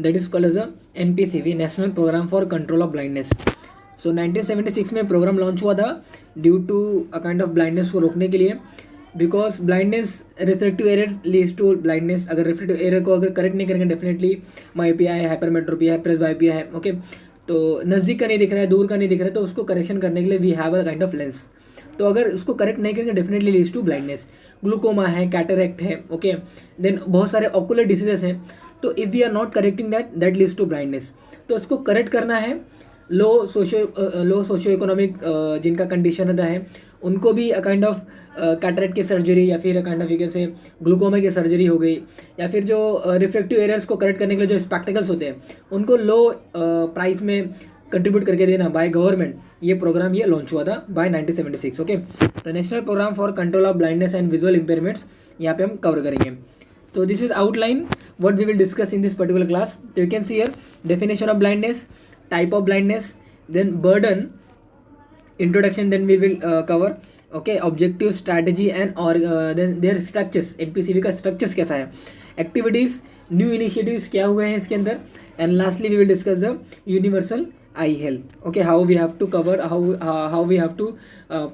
That is called as a NPCV, national programme for control of blindness. So 1976 में programme launch हुआ था due to a kind of blindness को रोकने के लिए, because blindness reflective error leads to blindness. अगर reflective error को अगर करेक्ट नहीं करेंगे डेफिनेटली मायोपिया है, हाइपरमेट्रोपिया है, प्रेसबायोपिया है। ओके, तो नज़दीक का नहीं दिख रहा है, दूर का नहीं दिख रहा है, तो उसको करेक्शन करने के लिए we have a kind of lens. तो अगर उसको करेक्ट नहीं करेंगे definitely leads to blindness. Glaucoma है, कैटरेक्ट है, ओके, देन बहुत सारे ऑकुलर डिसीजेस हैं। तो if we are not correcting that leads to blindness. तो उसको करेक्ट करना है। लो सोशियो इकोनॉमिक जिनका कंडीशन रहता है उनको भी अ काइंड ऑफ कैटरेक्ट की सर्जरी या फिर a kind of you can say glaucoma की सर्जरी हो गई, या फिर जो रिफ्लेक्टिव एरर्स को करेक्ट करने के लिए जो स्पेक्टिकल्स होते हैं उनको लो प्राइस में कंट्रीब्यूट करके देना बाय गवर्नमेंट। ये प्रोग्राम ये लॉन्च हुआ था बाय 1976। ओके, तो national programme for control of blindness and visual impairments यहाँ पे हम कवर करेंगे। So this is outline what we will discuss in this particular class. So you can see here definition of blindness, type of blindness, then burden, introduction, then we will cover okay objective, strategy and or then their structures, NPCV का structures कैसा है, activities, new initiatives क्या हुए हैं इसके अंदर, and lastly we will discuss the universal eye health. Okay, how we have to cover, how we have to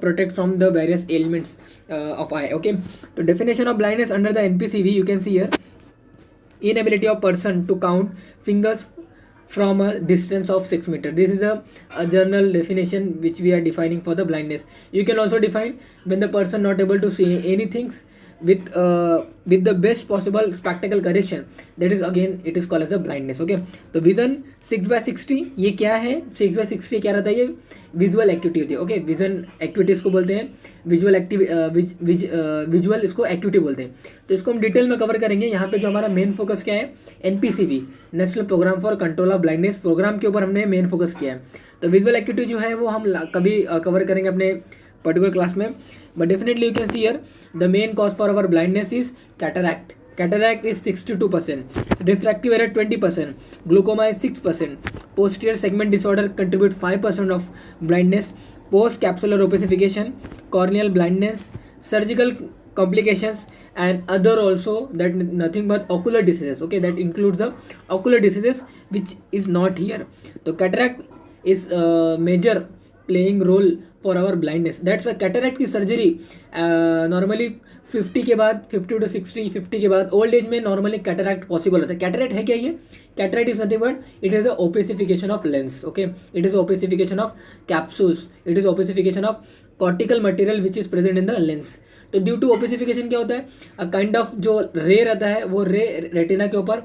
protect from the various ailments of eye. Okay, so definition of blindness under the NPCV you can see here: inability of person to count fingers from a distance of 6 meter. This is a general definition which we are defining for the blindness. You can also define when the person not able to see anything with the best possible spectacle correction, that is again it is called as a blindness. Okay, तो vision 6/60 ये क्या है? 6/60 क्या रहता है? ये visual activity होती है। ओके, विजन एक्टिविटी इसको बोलते हैं, विजुअल इसको एक्टिविटी बोलते हैं। तो इसको हम डिटेल में कवर करेंगे। यहाँ पे जो हमारा मेन फोकस क्या है, NPCV, national programme for control of blindness programme के ऊपर हमने मेन फोकस किया है। तो विजुअल एक्टिविटी जो है वो हम कभी कवर करेंगे अपने पर्टिकुलर क्लास में, but definitely you can see here the main cause for our blindness is cataract. Cataract is 62%, refractive error 20%, glaucoma is 6%, posterior segment disorder contribute 5% of blindness, post capsular opacification, corneal blindness, surgical complications and other also, that nothing but ocular diseases. Okay, that includes the ocular diseases which is not here. So cataract is major playing role for our blindness. That's a cataract की surgery normally 50 के बाद, 50 to 60, 50 के बाद old age में normally cataract possible होता है। Cataract है क्या ये? Cataract is nothing but it is a opacification of lens. Okay, it is opacification of capsules, it is opacification of cortical material which is present in the lens. तो due to opacification क्या होता है, अ kind of जो रे रहता है वो रे रेटिना के ऊपर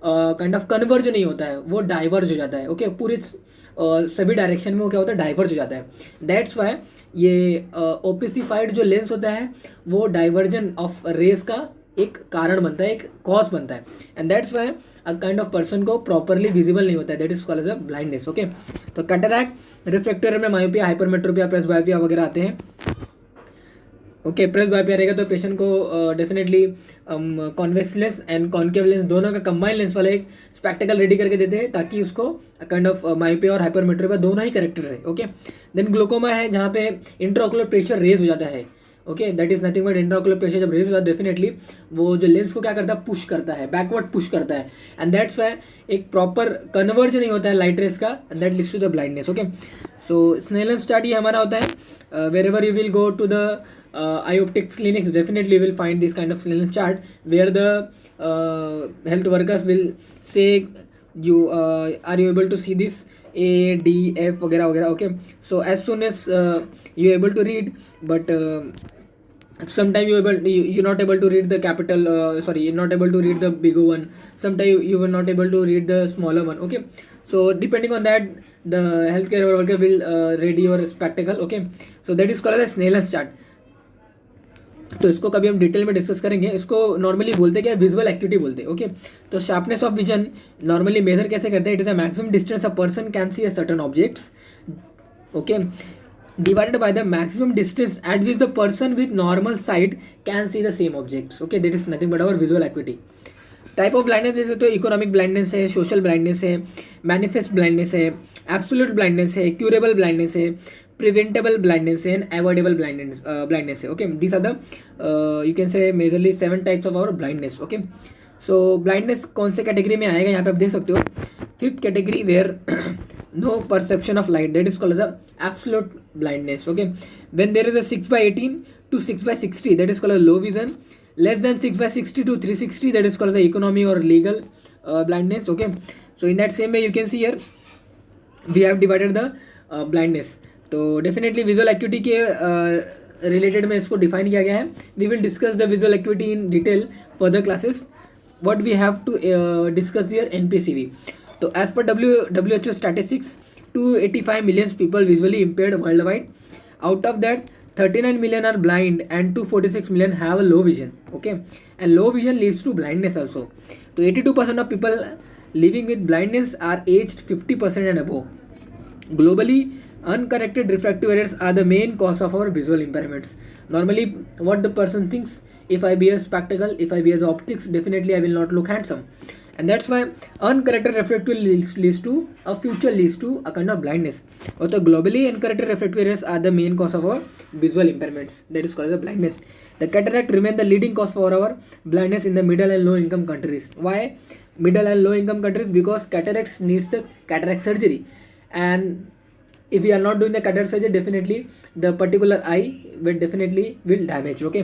काइंड ऑफ कन्वर्ज नहीं होता है, वो डाइवर्ज हो जाता है। ओके, पूरी सभी डायरेक्शन में वो क्या होता है, डाइवर्ज हो जाता है। दैट्स वाई ये ओपेसिफाइड जो लेंस होता है वो डाइवर्जन ऑफ रेस का एक कारण बनता है, एक कॉज बनता है, and that's why a kind of person को प्रॉपरली विजिबल नहीं होता है, that is called as a blindness. Okay, तो कैटरैक्ट, रिफ्लेक्टर में मायोपिया, हाइपरमेट्रोपिया, प्रेसबायोपिया वगैरह आते हैं। ओके, प्रेसबायोपिया रहेगा तो पेशेंट को definitely convex lens and concave lens दोनों का कंबाइंड लेंस वाला एक स्पेक्टिकल रेडी करके देते हैं ताकि उसको काइंड ऑफ मायोपिया और हाइपरमेट्रोपिया दोनों ही करेक्टेड रहे। ओके, देन ग्लूकोमा है जहाँ पे इंट्राओकुलर प्रेशर रेज हो जाता है। Okay, that is nothing but intraocular pressure जब रेज हो जाता है डेफिनेटली वो जो लेंस को क्या करता है, पुश करता है, बैकवर्ड पुश करता है, एंड दैट्स वाई एक प्रॉपर कन्वर्ज नहीं होता है लाइट रेस का, and that leads to the blindness. Okay, so Snellen start ये हमारा होता है wherever you will go to the eye optics clinics, definitely you will find this kind of Snellen chart where the health workers will say you are you able to see this A D F वगैरह वगैरह। okay, so as soon as you able to read, but sometimes you're not able to read the capital sorry, you're not able to read the bigger one, sometimes you were not able to read the smaller one। okay, so depending on that the healthcare worker will read your spectacle। okay, so that is called as Snellen's chart। तो इसको कभी हम detail में discuss करेंगे। इसको normally बोलते क्या, visual activity बोलते हैं। ओके, तो sharpness of vision normally measure कैसे करते हैं, it is a maximum distance a person can see a certain objects. Okay, divided by the maximum distance at which the person with normal sight can see the same objects। okay, that is nothing but our visual acuity। Type of blindness जैसे तो economic blindness है, social blindness है, manifest blindness है, absolute blindness है, curable blindness है, preventable blindness and avoidable blindness है। okay, these are the you can say majorly 7 types of our blindness। okay, so blindness कौन से कैटेगरी में आएगा यहाँ पे आप देख सकते हो, fifth category where no perception of light, that is called as a absolute blindness. Okay, when there is a 6/18 to 6/60, that is called a low vision. Less than 6/60 to 360, that is called the economy or legal blindness. Okay, so in that same way you can see here we have divided the blindness. तो definitely visual acuity के related में इसको define किया गया है. We will discuss the visual acuity in detail further classes. What we have to discuss here NPCV. तो as per WHO statistics 285 million people visually impaired worldwide. Out of that 39 million are blind and 246 million have a low vision. Okay, and low vision leads to blindness also. So 82% of people living with blindness are aged 50% and above. Globally, uncorrected refractive errors are the main cause of our visual impairments. Normally what the person thinks, if I wear spectacle, if I wear the optics, definitely I will not look handsome, and that's why uncorrected refractive leads to a future leads to a kind of blindness. Also globally, uncorrected refractive errors are the main cause of our visual impairments, that is called the blindness. The cataract remain the leading cause for our blindness in the middle and low income countries. Why middle and low income countries? Because cataracts needs the cataract surgery, and if we are not doing the cataract surgery, definitely the particular eye will damage. Okay,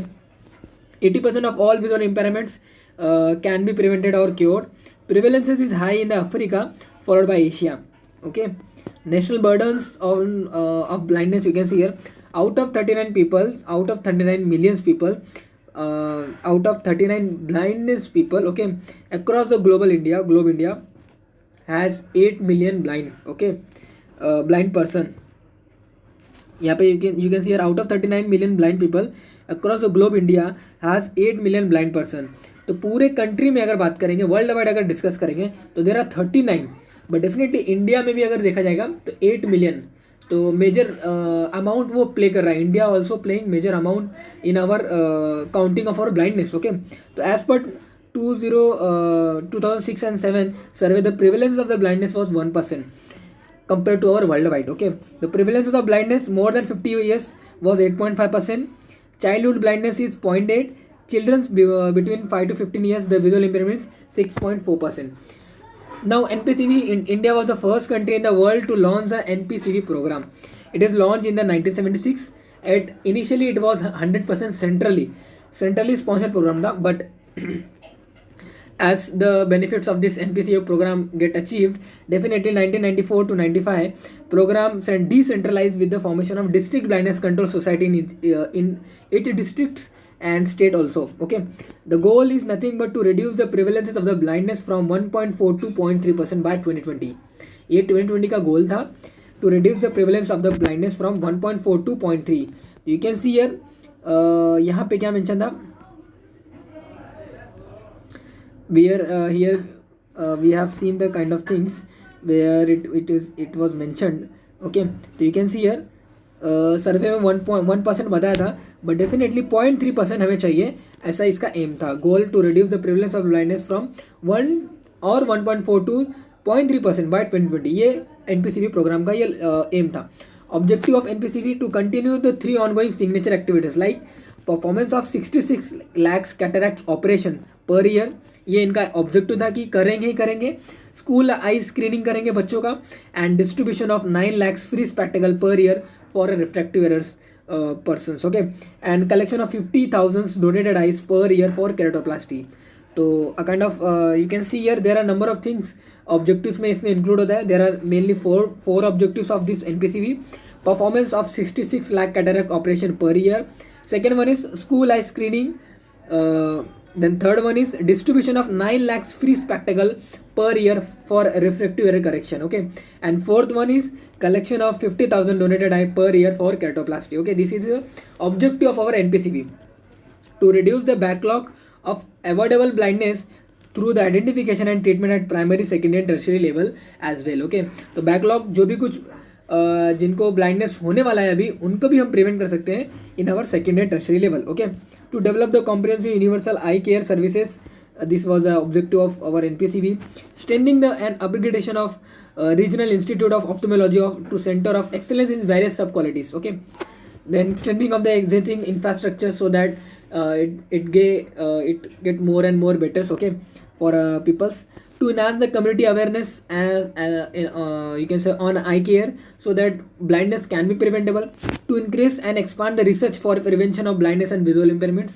80% of all visual impairments can be prevented or cured. Prevalence is high in the Africa, followed by Asia. Okay, national burdens on of blindness, you can see here. Out of 39 million people, out of 39 blindness people, okay, across the globe India has 8 million blind. Okay, blind person. यहाँ पे you can see here, out of 39 million blind people across the globe India has 8 million blind person. तो पूरे country में अगर बात करेंगे, world wide अगर discuss करेंगे, तो there are 39, but definitely India में भी अगर देखा जाएगा तो 8 मिलियन. तो मेजर अमाउंट वो प्ले कर रहा है. India also playing major amount in our counting of our blindness. Okay, तो as per 2006 and 7 survey, the prevalence of the blindness was 1% compared to our worldwide. Okay, the prevalence of the blindness more than 50 years was 8.5%. Childhood blindness is 0.8. Children's between 5 to 15 years, the visual impairment is 6.4%. Now NPCV in India was the first country in the world to launch the NPCV program. It is launched in the 1976. Initially it was 100% centrally sponsored program, but as the benefits of this NPCV program get achieved, definitely 1994 to 95 programs and decentralized with the formation of district blindness control society in each districts and state also. Okay, the goal is nothing but to reduce the prevalence of the blindness from 1.4 to 0.3% by 2020. ये 2020 का गोल था, to reduce the prevalence of the blindness from 1.4 to 0.3. You can see here, यहाँ पे क्या mention था, where here we have seen the kind of things where it was mentioned. Okay, so you can see here सर्वे में 1.1% बताया था, but definitely 0.3% हमें चाहिए, ऐसा इसका एम था. Goal to reduce the prevalence of blindness from 1 और 1.4 टू 0.3% बाय 2020. ये NPCV प्रोग्राम का ये एम था. Objective of NPCV to continue the 3 ongoing signature activities like performance of 66 lakhs cataract operation per year. ये इनका objective था कि करेंगे ही करेंगे. स्कूल आई स्क्रीनिंग करेंगे बच्चों का, and distribution of 9 lakhs free spectacled per year for refractive errors persons. Okay, and collection of 50,000 donated eyes per year for keratoplasty. तो a kind of you can see here there are number of things objectives में इसमें include होता है. There are mainly four objectives of this NPCV. Performance of 66 lakh cataract operation per year. Second one is school eye screening. Then third one is distribution of 9 lakhs free spectacle per year for refractive error correction. Okay, and fourth one is collection of 50,000 donated eye per year for keratoplasty. Okay, this is the objective of our NPCV, to reduce the backlog of avoidable blindness through the identification and treatment at primary, secondary and tertiary level as well. Okay, तो backlog जो भी कुछ जिनको blindness होने वाला है अभी, उनको भी हम प्रिवेंट कर सकते हैं in our secondary and tertiary level. Okay, to develop the comprehensive universal eye care services, this was the objective of our NPCV. Strengthening and upgradation of regional institute of ophthalmology to center of excellence in various sub qualities. Okay, then strengthening of the existing infrastructure so that it get more and more better. Okay, for peoples, to enhance the community awareness you can say on eye care, so that blindness can be preventable, to increase and expand the research for prevention of blindness and visual impairments,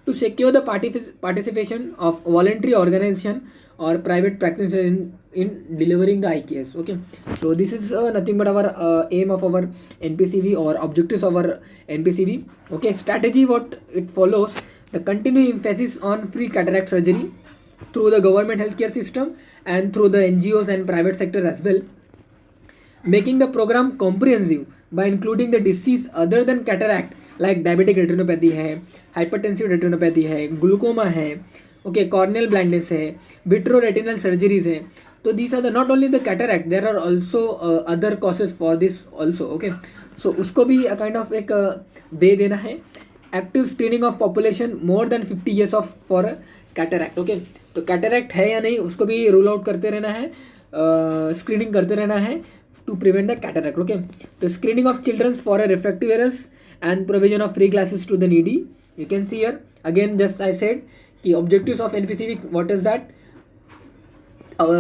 to secure the participation of voluntary organization or private practitioner in delivering the eye cares. Okay, so this is nothing but our aim of our NPCV or objectives of our NPCV. Okay, strategy what it follows: the continued emphasis on free cataract surgery through the government healthcare system and through the NGOs and private sector as well, making the program comprehensive by including the disease other than cataract like diabetic retinopathy है, hypertensive retinopathy है, glaucoma है, okay, corneal blindness है, vitreoretinal surgeries है. So these are the not only the cataract, there are also other causes for this also. Okay, so उसको भी kind of एक दे देना है. Active screening of population more than 50 years of for cataract. Okay, तो cataract है या नहीं उसको भी रूल आउट करते रहना है, स्क्रीनिंग करते रहना है to prevent the cataract. Okay, तो screening of childrens for a refractive errors and provision of free glasses to the needy. You can see here again just I said कि objectives of NPCV what is that,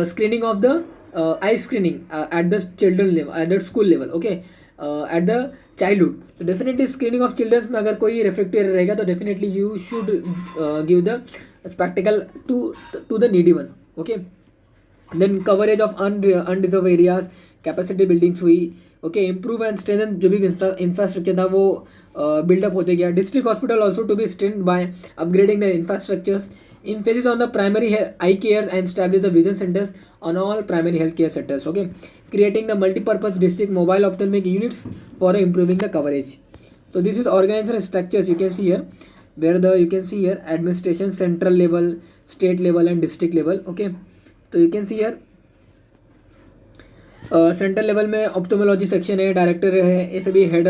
screening of the eye screening at the children level, at the school level. Okay, at the childhood. तो definitely screening of children में अगर कोई refractive error रहेगा तो definitely you should give the spectacle to the needy one. Okay, then coverage of undeserved areas, capacity buildings हुई. Okay, improve and strengthen जो भी infrastructure था वो बिल्डअप होते गया. District hospital also to be strength by upgrading the infrastructures. emphasis on the primary eye care and establish the vision centers on all primary health care sectors. Okay, creating the multi-purpose district mobile ophthalmic units for improving the coverage. So this is organizational structures you can see here, where you can see here administration, central level, state level and district level. Okay, so you can see here central level में ophthalmology section है, director है, ये सभी head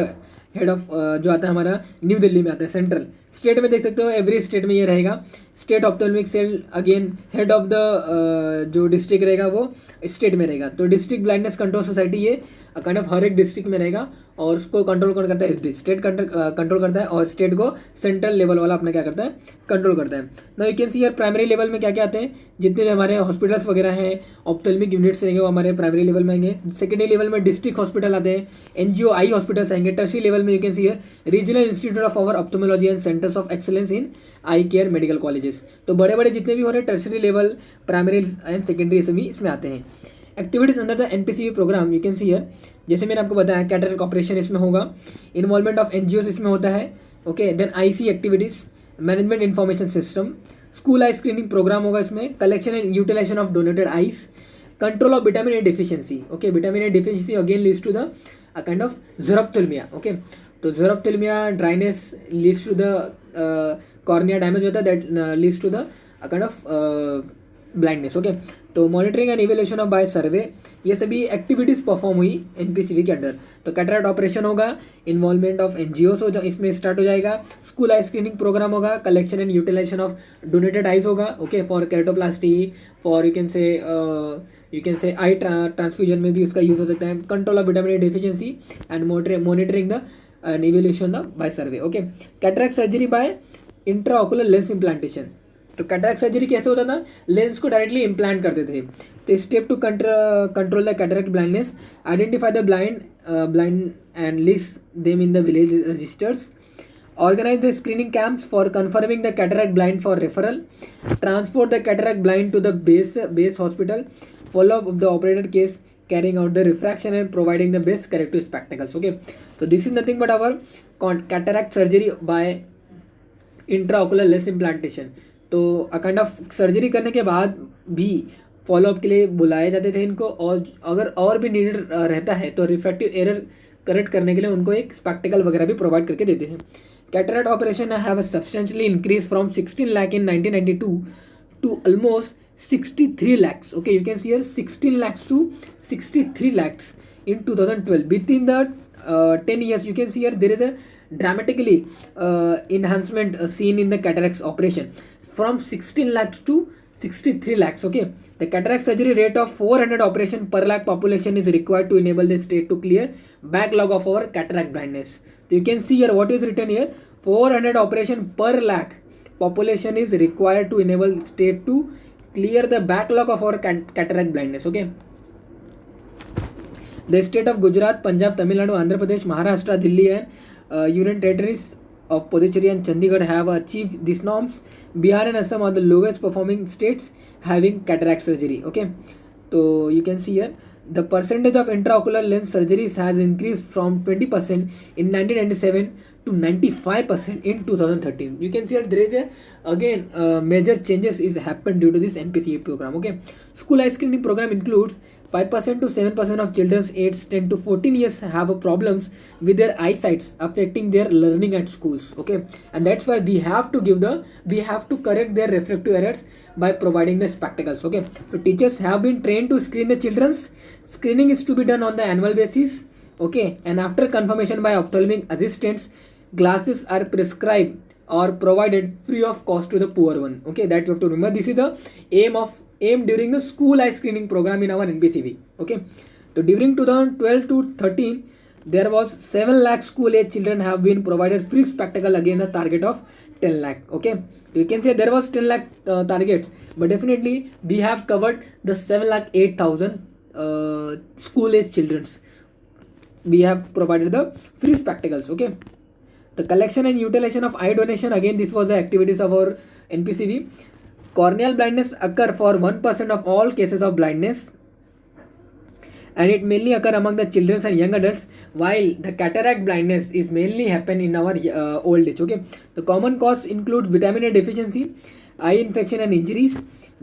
of जो आता है हमारा new Delhi में आता है. सेंट्रल स्टेट में देख सकते हो एवरी स्टेट में ये रहेगा. State ophthalmic cell again head of the जो डिस्ट्रिक्ट रहेगा वो स्टेट में रहेगा. तो डिस्ट्रिक्ट ब्लाइंडनेस कंट्रोल सोसाइटी ये काइंड ऑफ हर एक डिस्ट्रिक्ट में रहेगा और उसको कंट्रोल कौन करता है, स्टेट कंट्रोल करता है और स्टेट को सेंट्रल लेवल वाला अपना क्या करता है, कंट्रोल करता है. नाउ यू कैन सी यार प्राइमरी लेवल में क्या क्या आते हैं, जितने भी हमारे हॉस्पिटल्स वगैरह हैं ऑप्थेल्मिक यूनिट्स रहेंगे वो हमारे प्राइमरी लेवल में आएंगे. सेकेंडरी लेवल में डिस्ट्रिक्ट हॉस्पिटल आते हैं, एनजीओ आई हॉस्पिटल्स आएंगे. टर्सरी लेवल में you can see here regional institute of our ophthalmology and centres of excellence in eye care medical colleges. तो बड़े बड़े जितने भी हो रहे हैं tertiary level, primary and secondary सभी इसमें आते हैं. Activities under the NPCV programme you can see here, जैसे मैंने आपको बताया कैटरेक्ट ऑपरेशन इसमें होगा, इन्वॉल्वमेंट ऑफ एनजीओस इसमें होता है. Okay, then IC activities, management information system, school eye screening programme होगा इसमें, collection and utilisation of donated eyes, control of vitamin A deficiency. Okay, vitamin A deficiency again leads to the kind of xerophthalmia. Okay, तो xerophthalmia dryness leads to the cornea damage होता है, that leads to the kind of blindness. Okay, तो monitoring and evaluation of by survey, ये सभी activities perform हुई एनपीसीवी के under. तो cataract operation होगा, इन्वॉल्वमेंट ऑफ एनजीओस हो इसमें स्टार्ट हो जाएगा, स्कूल आई स्क्रीनिंग प्रोग्राम होगा, collection and utilisation of donated eyes होगा. Okay, for keratoplasty, for you can say eye transfusion में भी इसका यूज़ हो सकता है. Control of vitamin A deficiency and monitoring the and evaluation the by survey. Okay, cataract surgery by intraocular lens implantation. तो cataract surgery कैसे होता था, लेंस को डायरेक्टली इम्प्लांट करते थे. तो step to control the cataract blindness, identify the blind and list them in the village registers, organise the screening camps for confirming the cataract blind for referral, transport the cataract blind to the base hospital, follow up the operated case, carrying out the refraction and providing the best corrective spectacles. Okay, so this is nothing but our cataract surgery by intraocular lens implantation. तो kind of surgery करने के बाद भी follow up के लिए बुलाए जाते थे इनको, और अगर और भी नीडेड रहता है तो रिफ्रैक्टिव एरर करेक्ट करने के लिए उनको एक स्पेक्टिकल वगैरह भी प्रोवाइड करके देते हैं. Cataract operation have substantially increase from 16 lakh in 1992 to almost 63 lakhs. Okay, you can see here 16 lakhs to 63 lakhs in 2012. Within the 10 years, you can see here there is a dramatically enhancement seen in the cataracts operation from 16 lakhs to 63 lakhs. Okay, the cataract surgery rate of 400 operation per lakh population is required to enable the state to clear backlog of our cataract blindness. So you can see here what is written here, 400 operation per lakh population is required to enable state to clear the backlog of our cataract blindness. Okay, the state of Gujarat, Punjab, Tamil Nadu, Andhra Pradesh, Maharashtra, Delhi and Union Territories of Puducherry and Chandigarh have achieved these norms. Bihar and Assam are the lowest performing states having cataract surgery. Okay, so you can see here the percentage of intraocular lens surgeries has increased from 20% in 1997 to 95% in 2013. You can see that there is a again major changes is happened due to this NPCV program. Okay, school eye screening program includes 5% to 7% of children aged 10 to 14 years have problems with their eyesights affecting their learning at schools. Okay, and that's why we have to correct their refractive errors by providing the spectacles. Okay, so teachers have been trained to screen the children's. Screening is to be done on the annual basis. Okay, and after confirmation by ophthalmic assistants, glasses are prescribed or provided free of cost to the poor one. Okay, that you have to remember. This is the aim during the school eye screening program in our NPCV. Okay, so during 2012 to 13 there was 7 lakh school age children have been provided free spectacle against the target of 10 lakh. Okay, so you can say there was 10 lakh targets, but definitely we have covered the 7 lakh 8,000 school age children's. We have provided the free spectacles. Okay, the collection and utilization of eye donation, again this was the activities of our NPCV. Corneal blindness occur for 1% of all cases of blindness, and it mainly occur among the children and young adults, while the cataract blindness is mainly happen in our old age. Okay, the common cause includes vitamin A deficiency, eye infection and injuries.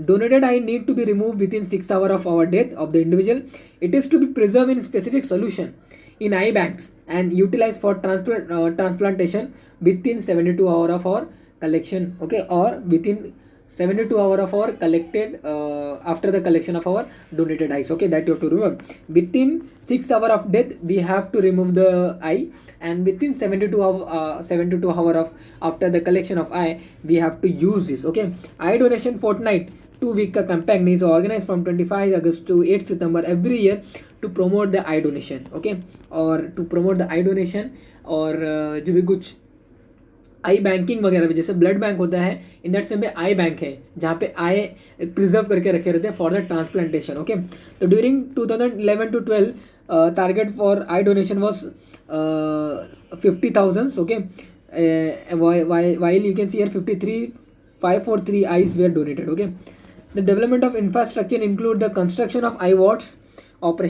Donated eye need to be removed within 6 hours of our death of the individual. It is to be preserved in specific solution in eye banks and utilized for transplantation within 72 hours of our collection. Okay, or within 72 hours of our collected after the collection of our donated eyes. Okay, that you have to remember. Within 6 hours of death we have to remove the eye, and within 72 hours of after the collection of eye we have to use this. Okay, eye donation fortnight 2-week campaign is organized from 25 August to 8 September every year to promote the eye donation. Okay, or to promote the eye donation, और जो भी कुछ आई banking वगैरह भी, जैसे blood bank होता है in that same में आई बैंक है जहाँ पे आई प्रिजर्व करके रखे रहते हैं फॉर द ट्रांसप्लांटेशन. ओके, तो during 2011 to 12 target for I donation was 50,000. Okay, while you can see here 53,543 eyes were donated. Okay, the development of infrastructure include the construction of eye wards, operation